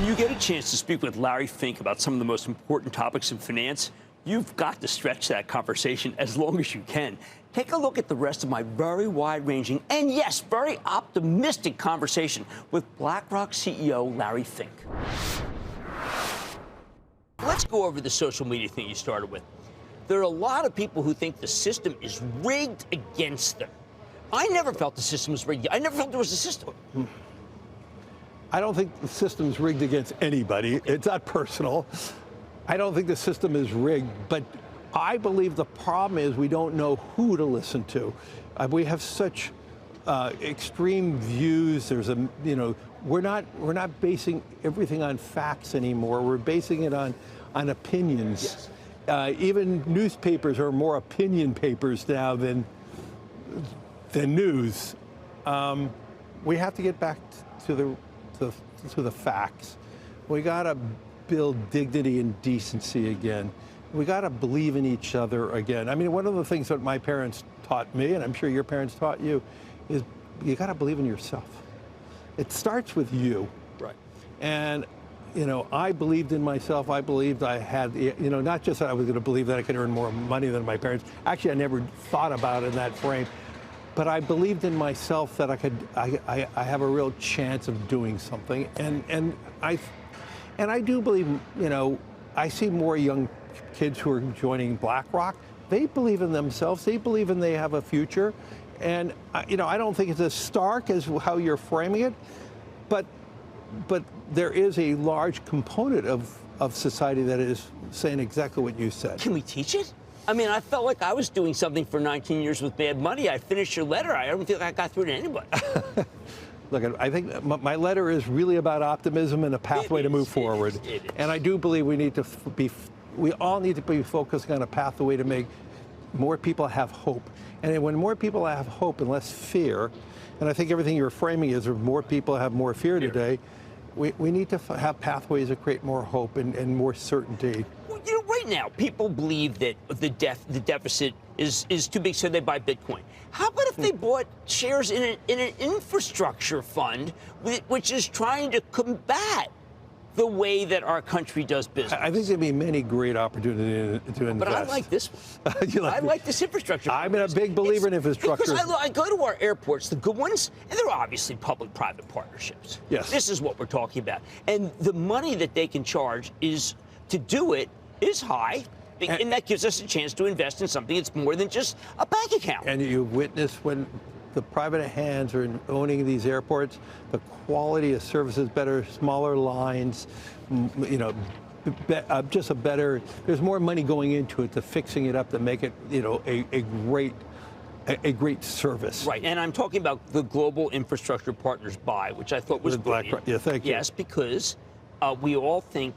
When you get a chance to speak with Larry Fink about some of the most important topics in finance, you've got to stretch that conversation as long as you can. Take a look at the rest of my very wide-ranging and, yes, very optimistic conversation with Blackrock CEO Larry Fink. Let's go over the social media thing you started with. There are a lot of people who think the system is rigged against them. I never felt the system was rigged. I never felt there was a system. I don't think the system's rigged against anybody. It's not personal. I don't think the system is rigged, but I believe the problem is we don't know who to listen to. We have such extreme views. There's a, we're not basing everything on facts anymore. We're basing it on opinions. Yes. Even newspapers are more opinion papers now than news. We have to get back to the facts. We got to build dignity and decency again. We got to believe in each other again. I mean, one of the things that my parents taught me, and I'm sure your parents taught you, is you got to believe in yourself. It starts with you. Right. And, I believed in myself. I believed I had, not just that I was going to believe that I could earn more money than my parents. Actually, I never thought about it in that frame. But I believed in myself that I have a real chance of doing something. And I do believe, I see more young kids who are joining BlackRock. They believe in themselves. They believe they have a future. And, I don't think it's as stark as how you're framing it, but there is a large component of society that is saying exactly what you said. Can we teach it? I mean, I felt like I was doing something for 19 years with MadRMoney. I finished your letter. I don't think I got through to anybody. Look, I think my letter is really about optimism and a pathway to move forward. It is. And I do believe we all need to be focusing on a pathway to make more people have hope. And when more people have hope and less fear, and I think everything you're framing is more people have more fear today, we need to have pathways that create more hope and more certainty. Well, right now, people believe that the deficit is too big, so they buy Bitcoin. How about if they bought shares in an infrastructure fund, which is trying to combat the way that our country does business? I think there'd be many great opportunities to invest. But I like this one. I like this infrastructure. I'm a big believer in infrastructure. Because I go to our airports, the good ones, and they're obviously public-private partnerships. Yes. This is what we're talking about. And the money that they can charge to do it is high. And that gives us a chance to invest in something that's more than just a bank account. And you witness when the private hands are owning these airports, the quality of service is better, smaller lines, just a better, there's more money going into it to fixing it up to make it, a great service. Right, and I'm talking about the Global Infrastructure Partners buy, which I thought was brilliant. Yeah, thank you. Yes, because we all think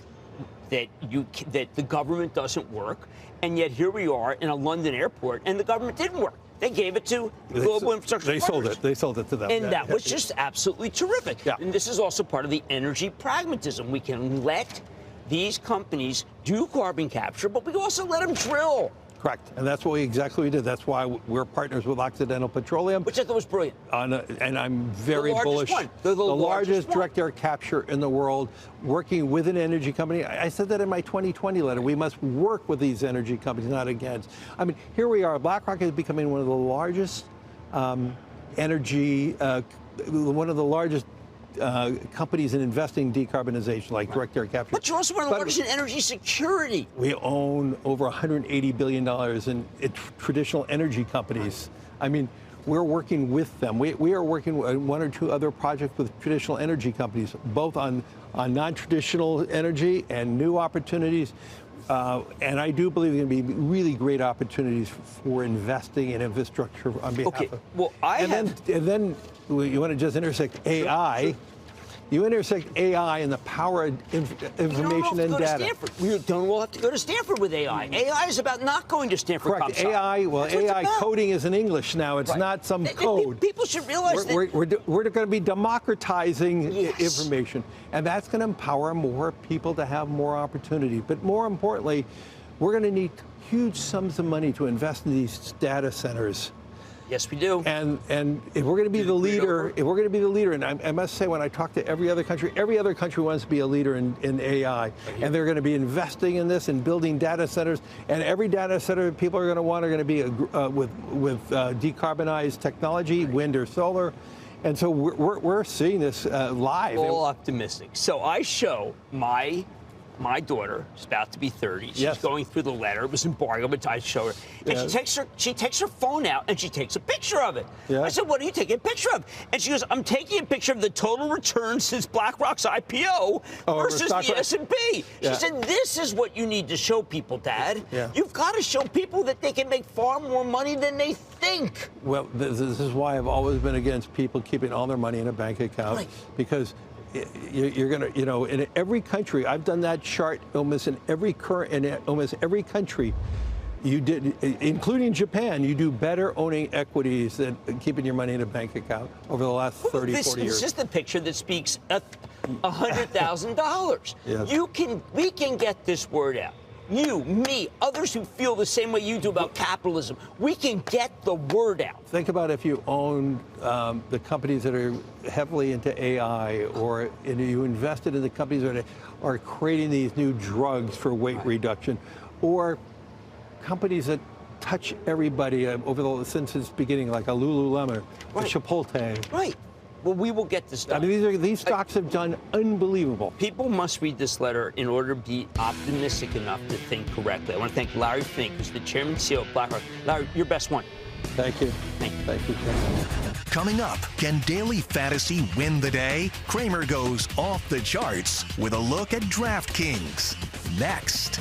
that the government doesn't work, and yet here we are in a London airport, and the government didn't work. They gave it to Global Infrastructure Partners. They sold it to them. And that was just absolutely terrific. Yeah. And this is also part of the energy pragmatism. We can let these companies do carbon capture, but we also let them drill. Correct. And that's what exactly we did. That's why we're partners with Occidental Petroleum. Which I thought was brilliant. And I'm very bullish. The largest direct air capture in the world, working with an energy company. I said that in my 2020 letter. We must work with these energy companies, not against. I mean, here we are. BlackRock is becoming one of the largest companies in investing decarbonization, like direct air capture. But you're also one of the largest in energy security. We own over $180 billion in traditional energy companies. I mean, we're working with them. We are working on one or two other projects with traditional energy companies, both on non-traditional energy and new opportunities. And I do believe there are going to be really great opportunities for investing in infrastructure on behalf of. Well, and then you want to just intersect AI. Sure. You intersect AI and the power of information and data. We don't all have to go to Stanford with AI. AI is about not going to Stanford. Correct. AI coding is in English now. It's not some code. People should realize we're going to be democratizing information, and that's going to empower more people to have more opportunity. But more importantly, we're going to need huge sums of money to invest in these data centers. Yes, we do. And if we're going to be the leader, and I must say, when I talk to every other country wants to be a leader in AI, and they're going to be investing in this and building data centers. And every data center people are going to be with decarbonized technology, wind or solar. And so we're seeing this live. All optimistic. So I show my daughter is about to be 30. She's going through the letter. It was embargoed, but I show her. And she takes her phone out and she takes a picture of it. I said, what are you taking a picture of? And she goes, I'm taking a picture of the total return since BlackRock's IPO versus the S&P. She said, this is what you need to show people, Dad. You've got to show people that they can make far more money than they think. Well, this is why I've always been against people keeping all their money in a bank account, because you're going to, in every country, I've done that chart almost in every country. You did, including Japan, you do better owning equities than keeping your money in a bank account over the last 40 years. This is the picture that speaks $100,000. We can get this word out. You, me, others who feel the same way you do about capitalism. We can get the word out. Think about if you own the companies that are heavily into AI, or you invested in the companies that are creating these new drugs for weight reduction, or companies that touch everybody since its beginning, like a Lululemon, a Chipotle. Right. Well, we will get this done. I mean, these stocks have done unbelievable. People must read this letter in order to be optimistic enough to think correctly. I want to thank Larry Fink, who's the chairman and CEO of BlackRock. Larry, your best one. Thank you. Thank you. Thank you. Coming up, can daily fantasy win the day? Cramer goes off the charts with a look at DraftKings. Next.